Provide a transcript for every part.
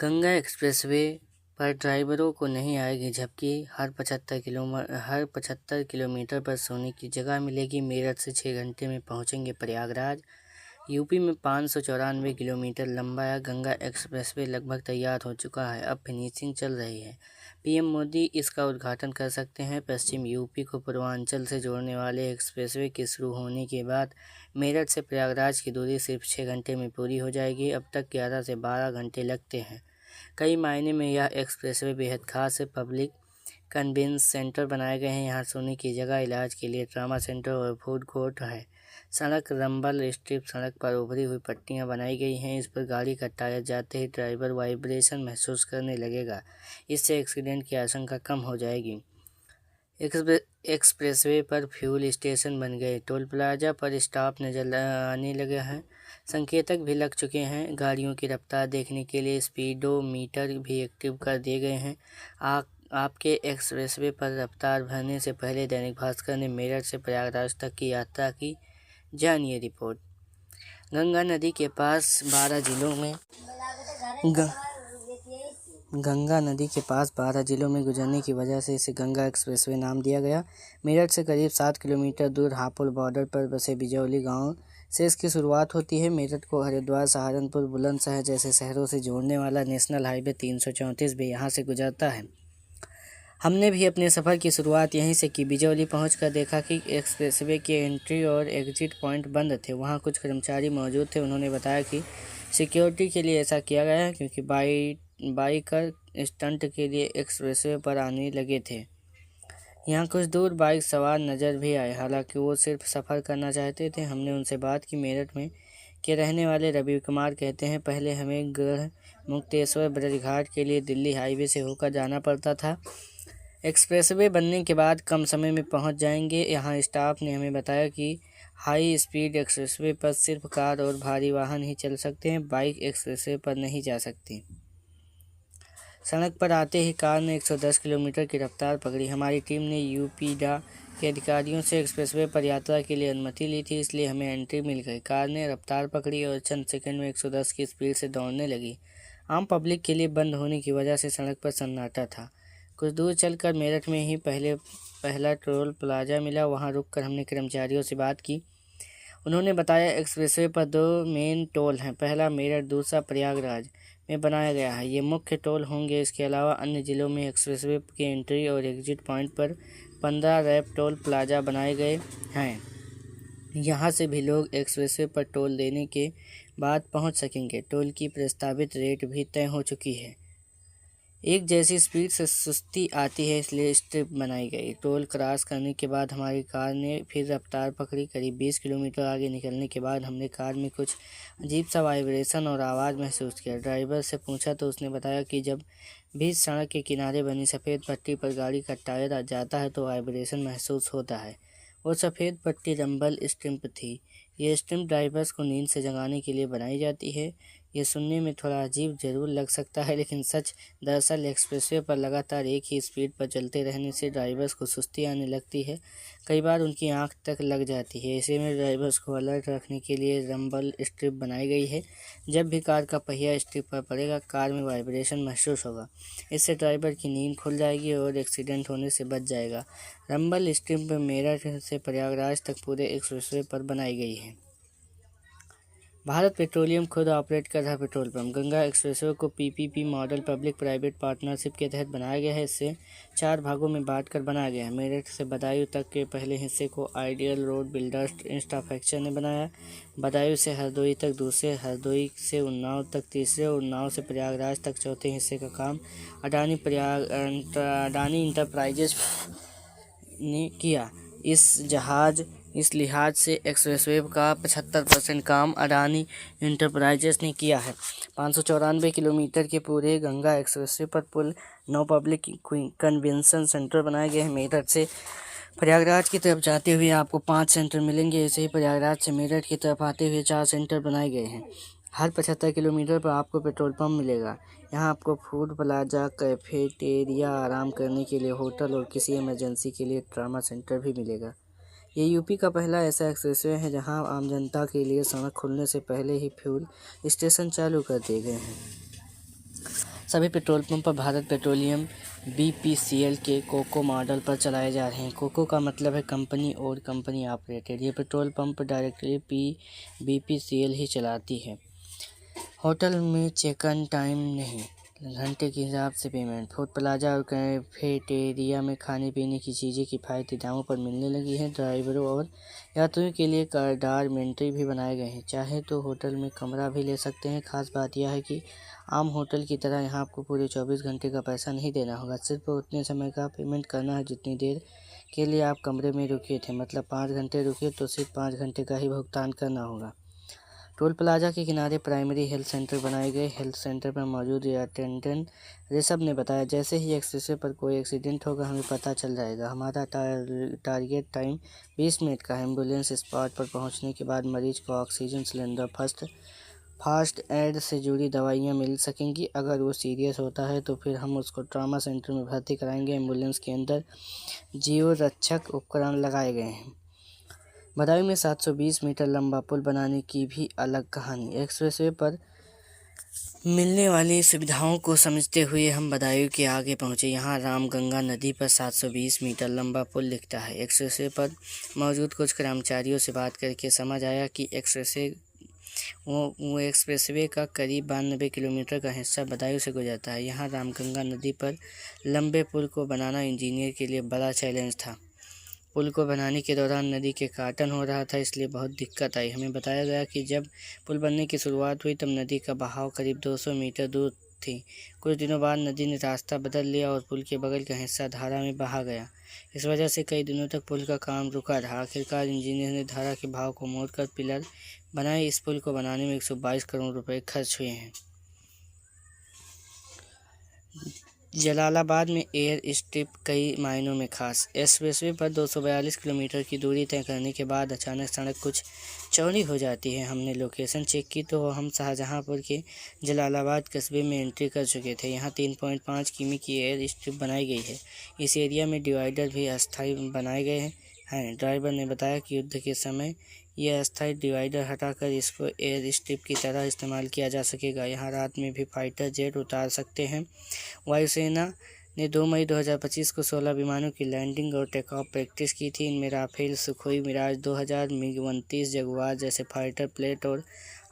Ganga expressway पर ड्राइवरों को नहीं आएगी झपकी। हर 75 किलोमीटर पर सोने की जगह मिलेगी। मेरठ से 6 घंटे में पहुंचेंगे प्रयागराज। यूपी में 594 किलोमीटर लंबा गंगा एक्सप्रेसवे लगभग तैयार हो चुका है, अब फिनिशिंग चल रही है। पीएम मोदी इसका उद्घाटन कर सकते हैं। पश्चिम यूपी को पूर्वांचल से जोड़ने वाले एक्सप्रेसवे के शुरू होने के बाद मेरठ से प्रयागराज की दूरी सिर्फ 6 घंटे में पूरी हो जाएगी। अब तक 11 से 12 घंटे लगते हैं। कई मायने में यह एक्सप्रेसवे बेहद खास है। पब्लिक कन्वेंस सेंटर बनाए गए हैं। यहाँ सोने की जगह, इलाज के लिए ट्रामा सेंटर और फूड कोर्ट है। सड़क रंबल स्ट्रिप, सड़क पर उभरी हुई पट्टियाँ बनाई गई हैं। इस पर गाड़ी का टायर जाते ही ड्राइवर वाइब्रेशन महसूस करने लगेगा। इससे एक्सीडेंट की आशंका कम हो जाएगी। एक्सप्रेसवे पर फ्यूल स्टेशन बन गए। टोल प्लाजा पर स्टाफ नजर आने लगे हैं। संकेतक भी लग चुके हैं। गाड़ियों की रफ्तार देखने के लिए स्पीडोमीटर भी एक्टिव कर दिए गए हैं। आपके एक्सप्रेसवे पर रफ्तार भरने से पहले दैनिक भास्कर ने मेरठ से प्रयागराज तक की यात्रा की। जानिए रिपोर्ट। गंगा नदी के पास 12 जिलों में गुजरने की वजह से इसे गंगा एक्सप्रेसवे नाम दिया गया। मेरठ से करीब 7 किलोमीटर दूर हापुड़ बॉर्डर पर बसे बिजौली गांव से इसकी शुरुआत होती है। मेरठ को हरिद्वार, सहारनपुर, बुलंदशहर जैसे शहरों से जोड़ने वाला नेशनल हाईवे 334 भी यहाँ से गुजरता है। हमने भी अपने सफ़र की शुरुआत यहीं से की। बिजौली पहुंचकर देखा कि एक्सप्रेसवे के एंट्री और एग्जिट पॉइंट बंद थे। वहां कुछ कर्मचारी मौजूद थे। उन्होंने बताया कि सिक्योरिटी के लिए ऐसा किया गया है, क्योंकि बाइकर स्टंट के लिए एक्सप्रेसवे पर आने लगे थे। यहाँ कुछ दूर बाइक सवार नज़र भी आए, हालांकि वो सिर्फ सफ़र करना चाहते थे। हमने उनसे बात की। मेरठ में के रहने वाले रवि कुमार कहते हैं, पहले हमें गढ़ मुक्तेश्वर ब्रजघाट के लिए दिल्ली हाईवे से होकर जाना पड़ता था। एक्सप्रेसवे बनने के बाद कम समय में पहुंच जाएंगे। यहाँ स्टाफ ने हमें बताया कि हाई स्पीड एक्सप्रेसवे पर सिर्फ कार और भारी वाहन ही चल सकते हैं, बाइक एक्सप्रेसवे पर नहीं जा सकती। सड़क पर आते ही कार ने 110 किलोमीटर की रफ्तार पकड़ी। हमारी टीम ने यूपीडा के अधिकारियों से एक्सप्रेसवे पर यात्रा के लिए अनुमति ली थी, इसलिए हमें एंट्री मिल गई। कार ने रफ्तार पकड़ी और चंद सेकंड में 110 की स्पीड से दौड़ने लगी। आम पब्लिक के लिए बंद होने की वजह से सड़क पर सन्नाटा था। कुछ दूर चलकर मेरठ में ही पहला टोल प्लाजा मिला। वहां रुककर हमने कर्मचारियों से बात की। उन्होंने बताया, एक्सप्रेसवे पर 2 मेन टोल हैं। पहला मेरठ, दूसरा प्रयागराज में बनाया गया है। ये मुख्य टोल होंगे। इसके अलावा अन्य जिलों में एक्सप्रेसवे के एंट्री और एग्जिट पॉइंट पर 15 रैप टोल प्लाजा बनाए गए हैं। यहाँ से भी लोग एक्सप्रेसवे पर टोल देने के बाद पहुँच सकेंगे। टोल की प्रस्तावित रेट भी तय हो चुकी है। एक जैसी स्पीड से सुस्ती आती है, इसलिए स्ट्रिप बनाई गई। टोल क्रॉस करने के बाद हमारी कार ने फिर रफ्तार पकड़ी। करीब 20 किलोमीटर आगे निकलने के बाद हमने कार में कुछ अजीब सा वाइब्रेशन और आवाज़ महसूस किया। ड्राइवर से पूछा तो उसने बताया कि जब भी सड़क के किनारे बनी सफ़ेद पट्टी पर गाड़ी का टायर आ जाता है तो वाइब्रेशन महसूस होता है। वो सफ़ेद पट्टी रंबल स्ट्रिप थी। ये स्ट्रिप ड्राइवर्स को नींद से जगाने के लिए बनाई जाती है। ये सुनने में थोड़ा अजीब ज़रूर लग सकता है, लेकिन सच। दरअसल एक्सप्रेसवे पर लगातार एक ही स्पीड पर चलते रहने से ड्राइवर्स को सुस्ती आने लगती है। कई बार उनकी आंख तक लग जाती है। ऐसे में ड्राइवर्स को अलर्ट रखने के लिए रंबल स्ट्रिप बनाई गई है। जब भी कार का पहिया स्ट्रिप पर पड़ेगा, कार में वाइब्रेशन महसूस होगा। इससे ड्राइवर की नींद खुल जाएगी और एक्सीडेंट होने से बच जाएगा। रंबल स्ट्रिप मेरठ से प्रयागराज तक पूरे एक्सप्रेसवे पर बनाई गई है। भारत पेट्रोलियम खुद ऑपरेट कर रहा पेट्रोल पंप। गंगा एक्सप्रेसवे को PPP model public private partnership के तहत बनाया गया है। इसे 4 भागों में बांटकर बनाया गया है। मेरठ से बदायूं तक के पहले हिस्से को आइडियल रोड बिल्डर्स इंफ्रास्ट्रक्चर ने बनाया। बदायूं से हरदोई तक दूसरे, हरदोई से उन्नाव तक तीसरे, उन्नाव से प्रयागराज तक चौथे हिस्से का काम अडानी इंटरप्राइजेज ने किया। इस लिहाज से एक्सप्रेसवे का 75% काम अडानी इंटरप्राइजेस ने किया है। 594 किलोमीटर के पूरे गंगा एक्सप्रेसवे पर पुल, 9 पब्लिक कन्वेंशन सेंटर बनाए गए हैं। मेरठ से प्रयागराज की तरफ जाते हुए आपको 5 सेंटर मिलेंगे। ऐसे ही प्रयागराज से मेरठ की तरफ आते हुए 4 सेंटर बनाए गए हैं। हर 75 किलोमीटर पर आपको पेट्रोल पंप मिलेगा। यहाँ आपको फूड प्लाजा, कैफेटेरिया, आराम करने के लिए होटल और किसी इमरजेंसी के लिए ट्रामा सेंटर भी मिलेगा। ये यूपी का पहला ऐसा एक्सप्रेसवे है जहां आम जनता के लिए सड़क खुलने से पहले ही फ्यूल स्टेशन चालू कर दिए गए हैं। सभी पेट्रोल पंप पर भारत पेट्रोलियम BPCL के कोको मॉडल पर चलाए जा रहे हैं। कोको का मतलब है कंपनी और कंपनी ऑपरेटेड। ये पेट्रोल पंप डायरेक्टली BPCL ही चलाती है। होटल में चेक इन टाइम नहीं, घंटे के हिसाब से पेमेंट। फूड प्लाजा और कैफेटेरिया में खाने पीने की चीज़ें किफ़ायती दामों पर मिलने लगी हैं। ड्राइवरों और यात्रियों के लिए कॉम्प्लिमेंट्री भी बनाए गए हैं। चाहे तो होटल में कमरा भी ले सकते हैं। खास बात यह है कि आम होटल की तरह यहाँ आपको पूरे 24 घंटे का पैसा नहीं देना होगा। सिर्फ उतने समय का पेमेंट करना है जितनी देर के लिए आप कमरे में रुके थे। मतलब 5 घंटे रुके तो सिर्फ 5 घंटे का ही भुगतान करना होगा। टोल प्लाजा के किनारे प्राइमरी हेल्थ सेंटर बनाए गए। हेल्थ सेंटर पर मौजूद अटेंडेंट ऋषभ ने बताया, जैसे ही एक्सप्रेसवे पर कोई एक्सीडेंट होगा हमें पता चल जाएगा। हमारा टारगेट टाइम 20 मिनट का है। एम्बुलेंस स्पॉट पर पहुंचने के बाद मरीज को ऑक्सीजन सिलेंडर, फास्ट एड से जुड़ी दवाइयां मिल सकेंगी। अगर वो सीरियस होता है तो फिर हम उसको ट्रॉमा सेंटर में भर्ती कराएंगे। एम्बुलेंस के अंदर जीव रक्षक उपकरण लगाए गए हैं। बदायूं में 720 मीटर लंबा पुल बनाने की भी अलग कहानी। एक्सप्रेसवे पर मिलने वाली सुविधाओं को समझते हुए हम बदायूं के आगे पहुंचे। यहाँ रामगंगा नदी पर 720 मीटर लंबा पुल दिखता है। एक्सप्रेसवे पर मौजूद कुछ कर्मचारियों से बात करके समझ आया कि एक्सप्रेसवे का करीब 92 किलोमीटर का हिस्सा बदायूं से गुजरता है। यहाँ रामगंगा नदी पर लंबे पुल को बनाना इंजीनियर के लिए बड़ा चैलेंज था। पुल को बनाने के दौरान नदी के काटन हो रहा था, इसलिए बहुत दिक्कत आई। हमें बताया गया कि जब पुल बनने की शुरुआत हुई तब नदी का बहाव करीब 200 मीटर दूर थी। कुछ दिनों बाद नदी ने रास्ता बदल लिया और पुल के बगल का हिस्सा धारा में बहा गया। इस वजह से कई दिनों तक पुल का काम रुका रहा। आखिरकार इंजीनियर ने धारा के बहाव को मोड़कर पिलर बनाए। इस पुल को बनाने में 122 करोड़ रुपए खर्च हुए हैं। जलालाबाद में एयर स्ट्रिप कई मायनों में खास। एक्सप्रेसवे पर 242 किलोमीटर की दूरी तय करने के बाद अचानक सड़क कुछ चौड़ी हो जाती है। हमने लोकेशन चेक की तो हम शाहजहांपुर के जलालाबाद कस्बे में एंट्री कर चुके थे। यहाँ 3.5 किमी की एयर स्ट्रिप बनाई गई है। इस एरिया में डिवाइडर भी अस्थायी बनाए गए हैं। ड्राइवर ने बताया कि युद्ध के समय यह अस्थायी डिवाइडर हटाकर इसको एयर स्ट्रिप की तरह इस्तेमाल किया जा सकेगा। यहाँ रात में भी फाइटर जेट उतार सकते हैं। वायुसेना ने 2 मई 2025 को 16 विमानों की लैंडिंग और टेक ऑफ प्रैक्टिस की थी। इनमें Rafale, Sukhoi Mirage 2000, MiG-29, Jaguar जैसे फाइटर प्लेट और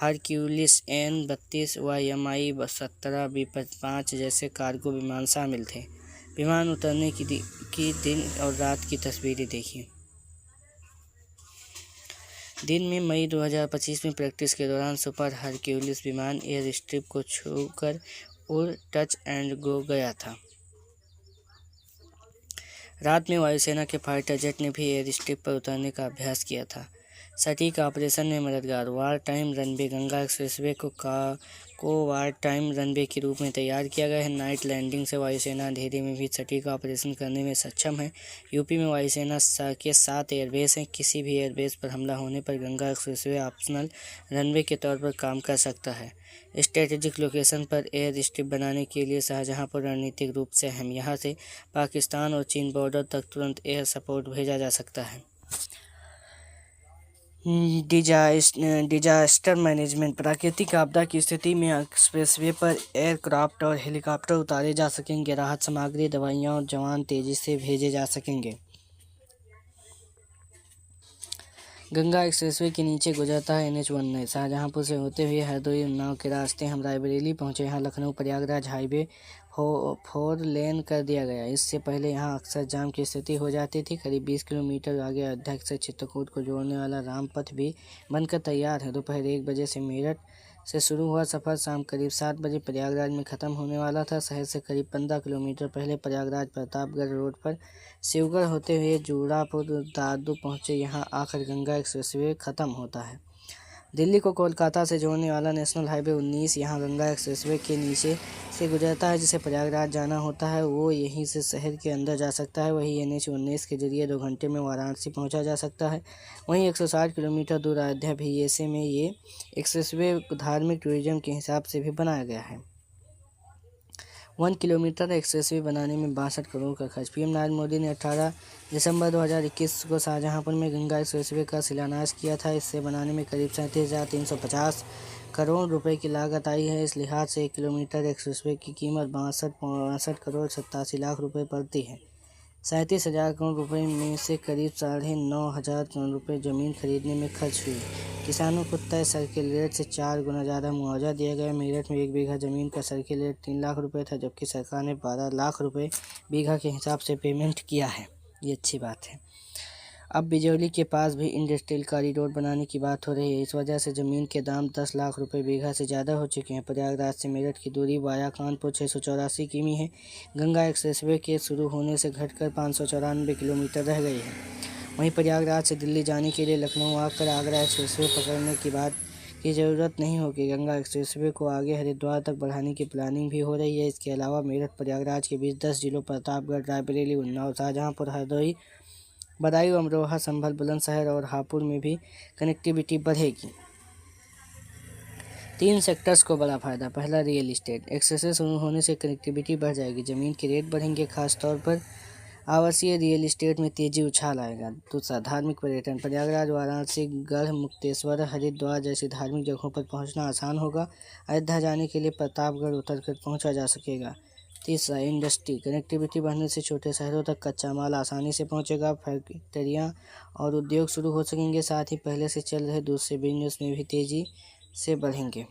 हरक्यूलिस N-32 व Mi-17 B-5 जैसे कार्गो विमान शामिल थे। विमान उतरने की दिन और रात की तस्वीरें देखिए। दिन में मई 2025 में प्रैक्टिस के दौरान सुपर हरक्यूलिस विमान एयर स्ट्रिप को छूकर और टच एंड गो गया था। रात में वायुसेना के फाइटर जेट ने भी एयर स्ट्रिप पर उतरने का अभ्यास किया था। सटीक ऑपरेशन में मददगार war time runway. Ganga expressway को वार टाइम रनवे के रूप में तैयार किया गया है। नाइट लैंडिंग से वायुसेना अंधेरे में भी सटीक ऑपरेशन करने में सक्षम है। यूपी में वायुसेना के 7 एयरबेस हैं। किसी भी एयरबेस पर हमला होने पर गंगा एक्सप्रेसवे ऑप्शनल रनवे के तौर पर काम कर सकता है। स्ट्रेटेजिक लोकेशन पर एयर स्ट्रिप बनाने के लिए शाहजहांपुर रणनीतिक रूप से अहम। यहाँ से पाकिस्तान और चीन बॉर्डर तक तुरंत एयर सपोर्ट भेजा जा सकता है। Disaster management. प्राकृतिक आपदा की स्थिति में एक्सप्रेसवे पर एयरक्राफ्ट और हेलीकॉप्टर उतारे जा सकेंगे। राहत सामग्री, दवाइयाँ और जवान तेजी से भेजे जा सकेंगे। गंगा एक्सप्रेसवे के नीचे गुजरता है NH-19। शाहजहांपुर से होते हुए हरदोई उन्नाव के रास्ते हम रायबरेली पहुंचे। यहाँ लखनऊ प्रयागराज हाईवे 4 लेन कर दिया गया। इससे पहले यहाँ अक्सर जाम की स्थिति हो जाती थी। करीब 20 किलोमीटर आगे अयोध्या से चित्रकूट को जोड़ने वाला रामपथ भी बनकर तैयार है। दोपहर 1 बजे से मेरठ से शुरू हुआ सफ़र शाम करीब 7 बजे प्रयागराज में ख़त्म होने वाला था। शहर से करीब 15 किलोमीटर पहले प्रयागराज प्रतापगढ़ रोड पर शिवगढ़ होते हुए जूड़ापुर दादू पहुँचे। यहाँ आकर गंगा एक्सप्रेसवे ख़त्म होता है। दिल्ली को कोलकाता से जोड़ने वाला नेशनल हाईवे 19 यहाँ गंगा एक्सप्रेसवे के नीचे से गुजरता है। जिसे प्रयागराज जाना होता है वो यहीं से शहर के अंदर जा सकता है। वहीं NH-19 के जरिए 2 घंटे में वाराणसी पहुंचा जा सकता है। वहीं 160 किलोमीटर दूर अयोध्या VSA में ये एक्सप्रेसवे धार्मिक टूरिज्म के हिसाब से भी बनाया गया है। 1 किलोमीटर एक्सप्रेसवे बनाने में 62 करोड़ का खर्च। PM नरेंद्र मोदी ने 18 दिसंबर 2021 को शाहजहांपुर में गंगा एक्सप्रेसवे का शिलान्यास किया था। इससे बनाने में करीब 37,350 करोड़ रुपए की लागत आई है। इस लिहाज से 1 किलोमीटर एक्सप्रेसवे की कीमत 62 करोड़ 87 लाख रुपए पड़ती है। 37,000 करोड़ रुपए में से करीब 9,500 करोड़ रुपए जमीन खरीदने में खर्च हुए। किसानों को तय सर्किल रेट से 4 गुना ज़्यादा मुआवजा दिया गया। मेरठ में 1 बीघा जमीन का सर्किल रेट 3 लाख रुपए था, जबकि सरकार ने 12 लाख रुपए बीघा के हिसाब से पेमेंट किया है। ये अच्छी बात है। अब बिजौली के पास भी इंडस्ट्रियल कॉरिडोर बनाने की बात हो रही है। इस वजह से ज़मीन के दाम 10 लाख रुपए बीघा से ज़्यादा हो चुके हैं। प्रयागराज से मेरठ की दूरी वाया कानपुर 684 किमी है। गंगा एक्सप्रेसवे के शुरू होने से घटकर 594 किलोमीटर रह गई है। वहीं प्रयागराज से दिल्ली जाने के लिए लखनऊ आकर आगरा एक्सप्रेसवे पकड़ने की बात की ज़रूरत नहीं होगी। गंगा एक्सप्रेसवे को आगे हरिद्वार तक बढ़ाने की प्लानिंग भी हो रही है। इसके अलावा मेरठ प्रयागराज के बीच 10 जिलों प्रतापगढ़, रायबरेली, उन्नाव, शाहजहांपुर, हरदोई, बदायूं, अमरोहा, संभल, बुलंदशहर और हापुड़ में भी कनेक्टिविटी बढ़ेगी। 3 सेक्टर्स को बड़ा फायदा। पहला, रियल एस्टेट। एक्सप्रेसवे शुरू होने से कनेक्टिविटी बढ़ जाएगी, ज़मीन के रेट बढ़ेंगे, खासतौर पर आवासीय रियल एस्टेट में तेजी उछाल आएगा। दूसरा, धार्मिक पर्यटन। प्रयागराज, वाराणसी, गढ़, मुक्तेश्वर, हरिद्वार जैसी धार्मिक जगहों पर पहुंचना आसान होगा। अयोध्या जाने के लिए प्रतापगढ़ उतरकर पहुंचा जा सकेगा। तीसरा, इंडस्ट्री। कनेक्टिविटी बढ़ने से छोटे शहरों तक कच्चा माल आसानी से पहुंचेगा, फैक्ट्रियां और उद्योग शुरू हो सकेंगे। साथ ही पहले से चल रहे दूसरे बिजनेस में भी तेजी से बढ़ेंगे।